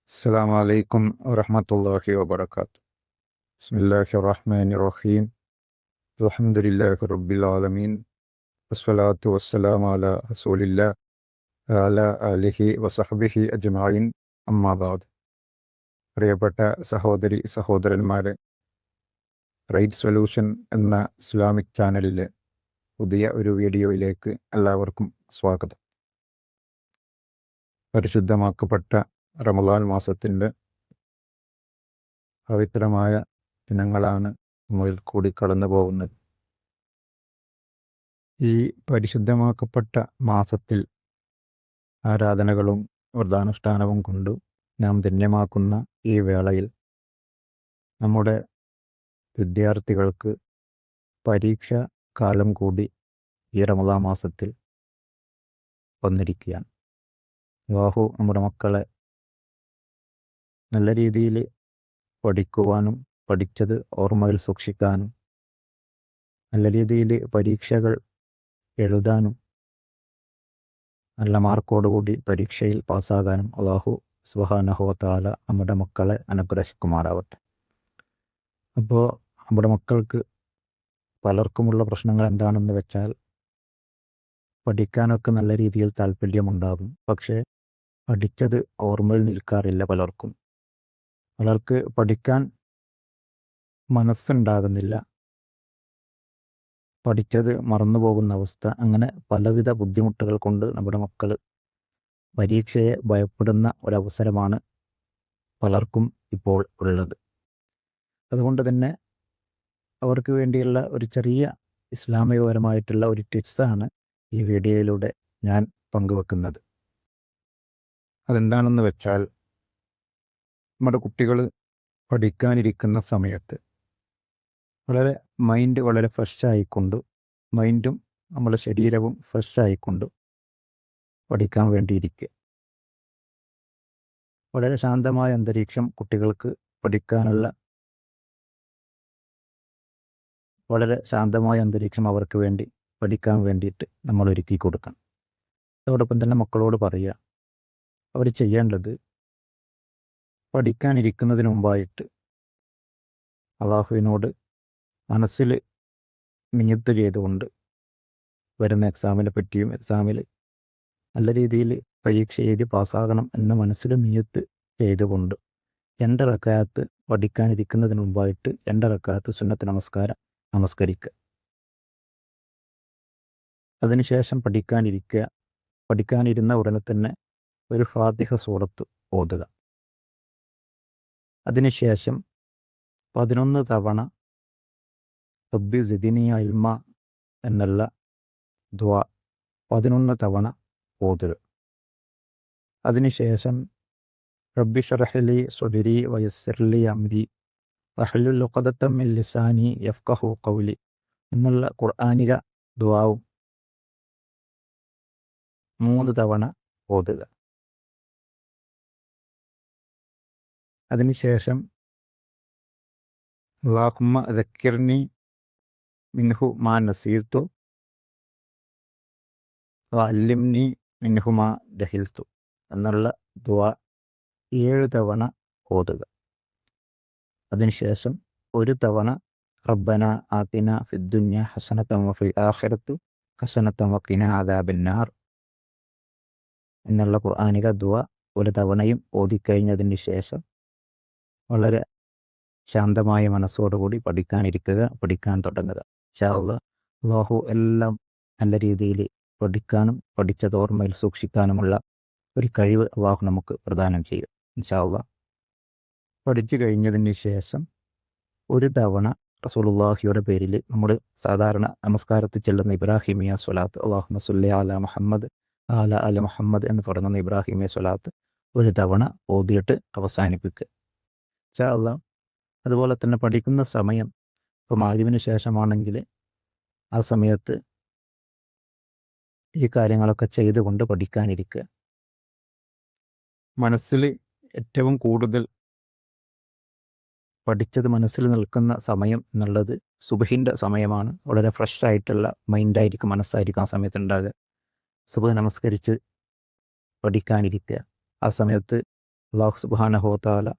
السلام عليكم ورحمة الله وبركاته. بسم الله الرحمن الرحيم. الحمد لله رب العالمين. والصلاة والسلام على رسول الله وعلى آله وصحبه أجمعين. أما بعد. പ്രിയപ്പെട്ട സഹോദരി സഹോദരന്മാരെ, റൈറ്റ് സൊല്യൂഷൻ എന്ന ഇസ്ലാമിക് ചാനലിലെ പുതിയ ഒരു വീഡിയോയിലേക്ക് എല്ലാവർക്കും സ്വാഗതം. പരിശുദ്ധമാക്കപ്പെട്ട റമദാൻ മാസത്തിൻ്റെ പവിത്രമായ ദിനങ്ങളാണ് മുന്നിൽ കൂടി കടന്നു പോകുന്നത്. ഈ പരിശുദ്ധമാക്കപ്പെട്ട മാസത്തിൽ ആരാധനകളും വ്രതാനുഷ്ഠാനവും കൊണ്ട് നാം ധന്യമാക്കുന്ന ഈ വേളയിൽ നമ്മുടെ വിദ്യാർത്ഥികൾക്ക് പരീക്ഷ കാലം കൂടി ഈ റമദാൻ മാസത്തിൽ വന്നിരിക്കുകയാണ്. അല്ലാഹു നമ്മുടെ മക്കളെ നല്ല രീതിയിൽ പഠിക്കുവാനും പഠിച്ചത് ഓർമ്മയിൽ സൂക്ഷിക്കാനും നല്ല രീതിയിൽ പരീക്ഷകൾ എഴുതാനും നല്ല മാർക്കോടുകൂടി പരീക്ഷയിൽ പാസ്സാകാനും അല്ലാഹു സുബ്ഹാനഹു വ തആല നമ്മുടെ മക്കളെ അനുഗ്രഹിക്കുമാറാവട്ടെ. അപ്പോൾ നമ്മുടെ മക്കൾക്ക് പലർക്കുമുള്ള പ്രശ്നങ്ങൾ എന്താണെന്ന് വെച്ചാൽ, പഠിക്കാനൊക്കെ നല്ല രീതിയിൽ താല്പര്യമുണ്ടാകും, പക്ഷേ പഠിച്ചത് ഓർമ്മയിൽ നിൽക്കാറില്ല. പലർക്ക് പഠിക്കാൻ മനസ്സുണ്ടാകുന്നില്ല, പഠിച്ചത് മറന്നു പോകുന്ന അവസ്ഥ. അങ്ങനെ പലവിധ ബുദ്ധിമുട്ടുകൾ കൊണ്ട് നമ്മുടെ മക്കൾ പരീക്ഷയെ ഭയപ്പെടുന്ന ഒരവസരമാണ് പലർക്കും ഇപ്പോൾ ഉള്ളത്. അതുകൊണ്ട് തന്നെ അവർക്ക് വേണ്ടിയുള്ള ഒരു ചെറിയ ഇസ്ലാമികപരമായിട്ടുള്ള ഒരു ടിപ്സാണ് ഈ വീഡിയോയിലൂടെ ഞാൻ പങ്കുവെക്കുന്നത്. അതെന്താണെന്ന് വെച്ചാൽ, നമ്മുടെ കുട്ടികൾ പഠിക്കാനിരിക്കുന്ന സമയത്ത് മൈൻഡ് വളരെ ഫ്രഷായിക്കൊണ്ട്, മൈൻഡും നമ്മുടെ ശരീരവും ഫ്രഷായിക്കൊണ്ട് പഠിക്കാൻ വേണ്ടിയിരിക്കുക. വളരെ ശാന്തമായ അന്തരീക്ഷം കുട്ടികൾക്ക് അവർക്ക് വേണ്ടി പഠിക്കാൻ വേണ്ടിയിട്ട് നമ്മൾ ഒരുക്കി കൊടുക്കണം. അതോടൊപ്പം തന്നെ മക്കളോട് പറയുക, അവർ ചെയ്യേണ്ടത് പഠിക്കാനിരിക്കുന്നതിന് മുമ്പായിട്ട് അള്ളാഹുവിനോട് മനസ്സിൽ നിയ്യത്ത് ചെയ്തുകൊണ്ട് വരുന്ന എക്സാമിനെ പറ്റിയും എക്സാമിൽ നല്ല രീതിയിൽ പരീക്ഷ എഴുതി പാസ്സാകണം എന്ന മനസ്സിൽ നിയ്യത്ത് ചെയ്തുകൊണ്ട് 2 റക്അത്ത് പഠിക്കാനിരിക്കുന്നതിന് മുമ്പായിട്ട് 2 റക്അത്ത് സുന്നത്ത് നമസ്കാരം നമസ്കരിക്കുക. അതിനുശേഷം പഠിക്കാനിരുന്ന ഉടനെ തന്നെ ഒരു ഫാത്തിഹ സൂറത്ത് ഓതുക. അതിനുശേഷം 11 തവണ റബ്ബി സിദ്നി ഇൽമ എന്നുള്ള ദുആ 11 തവണ ഓതുക. അതിനുശേഷം റബ്ബി ശറഹ് ലി സ്വദ്രി വയസ്സിർ ലി അംരി വഹ്ലുൽ ഉഖ്ദത മിൻ ലിസാനി യഫ്ഖഹു ഖൗലി എന്നുള്ള ഖുർആനിക ദുആവും 3 തവണ ഓതുക. അതിനുശേഷം അല്ലാഹുമ്മ ദക്കിർനി മിൻഹു മാ നസീതു വഅല്ലിംനി മിൻഹു മാ ജഹിൽതു എന്നുള്ള ദുആ 7 തവണ ഓതുക. അതിനുശേഷം 1 തവണ റബ്ബന ആതിന ഫിദ്ദുനിയ ഹസനതൻ വഫിൽ ആഖിറതി ഹസനതൻ വഖിന അദാബന്നാർ എന്നുള്ള ഖുർആനിക ദുആ 1 തവണയും ഓതിക്കഴിഞ്ഞതിന് ശേഷം വളരെ ശാന്തമായ മനസ്സോടുകൂടി പഠിക്കാൻ തുടങ്ങുക. ഇൻഷാ അല്ലാഹ് അല്ലാഹു എല്ലാം നല്ല രീതിയിൽ പഠിക്കാനും പഠിച്ചത് ഓർമ്മയിൽ സൂക്ഷിക്കാനുമുള്ള ഒരു കഴിവ് അല്ലാഹു നമുക്ക് പ്രദാനം ചെയ്യും. ഇൻഷാ അല്ലാഹ് പഠിച്ചു കഴിഞ്ഞതിന് ശേഷം 1 തവണ റസൂലുള്ളാഹിയുടെ പേരിൽ നമ്മൾ സാധാരണ നമസ്കാരത്തിൽ ചെല്ലുന്ന ഇബ്രാഹിമിയ സ്വലാത്ത്, അല്ലാഹുമ്മ സ്വല്ലി അലാ മുഹമ്മദ് അല അല മുഹമ്മദ് എന്ന് തുടങ്ങുന്ന ഇബ്രാഹിമിയ സ്വലാത്ത് 1 തവണ ഓതിയിട്ട് അവസാനിപ്പിക്കുക. ഇൻഷാ അല്ലാഹ് അതുപോലെ തന്നെ പഠിക്കുന്ന സമയം ഇപ്പോൾ മഗ്‌രിബിന് ശേഷമാണെങ്കിൽ ആ സമയത്ത് ഈ കാര്യങ്ങളൊക്കെ ചെയ്തുകൊണ്ട് പഠിക്കാനിരിക്കുക. മനസ്സിൽ ഏറ്റവും കൂടുതൽ പഠിച്ചത് മനസ്സിൽ നിൽക്കുന്ന സമയം എന്നുള്ളത് സുബ്ഹിൻ്റെ സമയമാണ്. വളരെ ഫ്രഷായിട്ടുള്ള മൈൻഡായിരിക്കും, മനസ്സായിരിക്കും ആ സമയത്തുണ്ടാകുക. സുബ്ഹ് നമസ്കരിച്ച് പഠിക്കാനിരിക്കുക. ആ സമയത്ത് അല്ലാഹു സുബ്ഹാനഹു വ തആല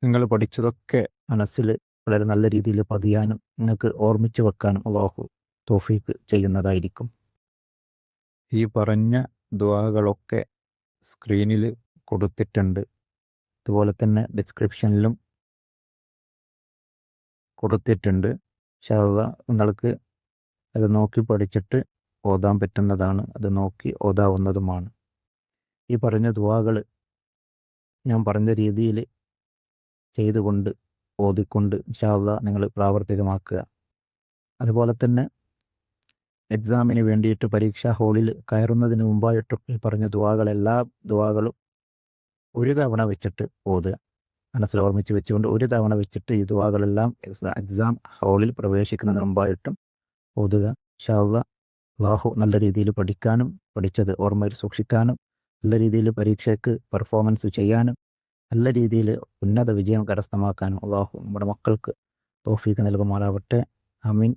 നിങ്ങൾ പഠിച്ചതൊക്കെ മനസ്സിൽ വളരെ നല്ല രീതിയിൽ പതിയാനും നിങ്ങൾക്ക് ഓർമ്മിച്ച് വെക്കാനും അല്ലാഹു തൗഫീഖ് ചെയ്യുന്നതായിരിക്കും. ഈ പറഞ്ഞ ദുആകളൊക്കെ സ്ക്രീനിൽ കൊടുത്തിട്ടുണ്ട്. അതുപോലെ തന്നെ ഡിസ്ക്രിപ്ഷനിലും കൊടുത്തിട്ടുണ്ട്. ഇൻഷാ അല്ലാഹ് നിങ്ങൾക്ക് അത് നോക്കി പഠിച്ചിട്ട് ഓതാൻ പറ്റുന്നതാണ്. അത് നോക്കി ഓതാവുന്നതുമാണ്. ഈ പറഞ്ഞ ദുആകൾ ഞാൻ പറഞ്ഞ രീതിയിൽ ചെയ്തുകൊണ്ട് ഓതിക്കൊണ്ട് ഇൻഷാ അല്ലാഹ് നിങ്ങൾ പ്രാവർത്തികമാക്കുക. അതുപോലെ തന്നെ എക്സാമിന് വേണ്ടിയിട്ട് പരീക്ഷാ ഹാളിൽ കയറുന്നതിന് മുമ്പായിട്ടും ഈ പറഞ്ഞ എല്ലാ ദുആകളും ഒരു തവണ വെച്ചിട്ട് ഓതുക. മനസ്സിൽ ഓർമ്മിച്ച് വെച്ചുകൊണ്ട് ഒരു തവണ വെച്ചിട്ട് ഈ ദുആകളെല്ലാം എക്സാം ഹാളിൽ പ്രവേശിക്കുന്നതിന് മുമ്പായിട്ടും ഓതുക. ഇൻഷാ അല്ലാഹ് അല്ലാഹു നല്ല രീതിയിൽ പഠിക്കാനും പഠിച്ചത് ഓർമ്മയിൽ സൂക്ഷിക്കാനും നല്ല രീതിയിൽ പരീക്ഷയ്ക്ക് പെർഫോമൻസ് ചെയ്യാനും നല്ല രീതിയിൽ ഉന്നത വിജയം കരസ്ഥമാക്കാനും അല്ലാഹു നമ്മുടെ മക്കൾക്ക് തൗഫീഖ് നൽകുമാറാവട്ടെ. ആമീൻ.